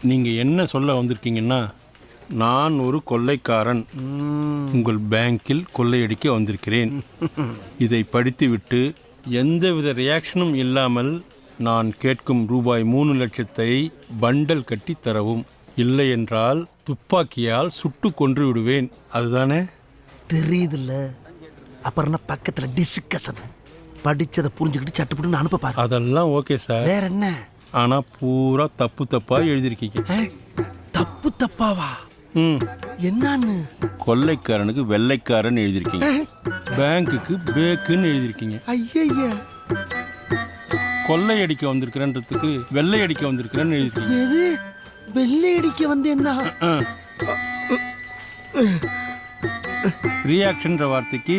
நீங்கள் என்ன சொல்ல வந்திருக்கீங்கன்னா, நான் ஒரு கொள்ளைக்காரன், உங்கள் பேங்கில் கொள்ளையடிக்க வந்திருக்கிறேன். இதை படித்துவிட்டு எந்தவித ரியாக்ஷனும் இல்லாமல் நான் கேட்கும் ரூபாய் 3,00,000 பண்டல் கட்டி தரவும். இல்லை என்றால் துப்பாக்கியால் சுட்டு கொன்று விடுவேன். அதுதானே? தெரியுதுல்ல, அப்புறம் என்ன பக்கத்தில் டிஸ்கஷன். படிச்சதை புரிஞ்சுக்கிட்டு சட்டுப்பட்டு அனுப்ப பாரு. அதெல்லாம் ஓகே சார். வேற என்ன? ஆனால் பூரா தப்பாக எழுதியிருக்கீங்க. தப்பு தப்பாவா? ம், என்னான்னு? கொள்ளைக்காரனுக்கு வெள்ளைக்காரன் எழுதியிருக்கீங்க, பேங்க்குக்கு பேக்குன்னு எழுதியிருக்கீங்க. ஐயா, கொள்ளையடிக்க வந்திருக்கிறன்றதுக்கு வெள்ளையடிக்க வந்திருக்கிறேன்னு எழுதியிருக்கீங்க. எது வெள்ளையடிக்க வந்து என்ன? ரியாக்ஷன்ற வார்த்தைக்கு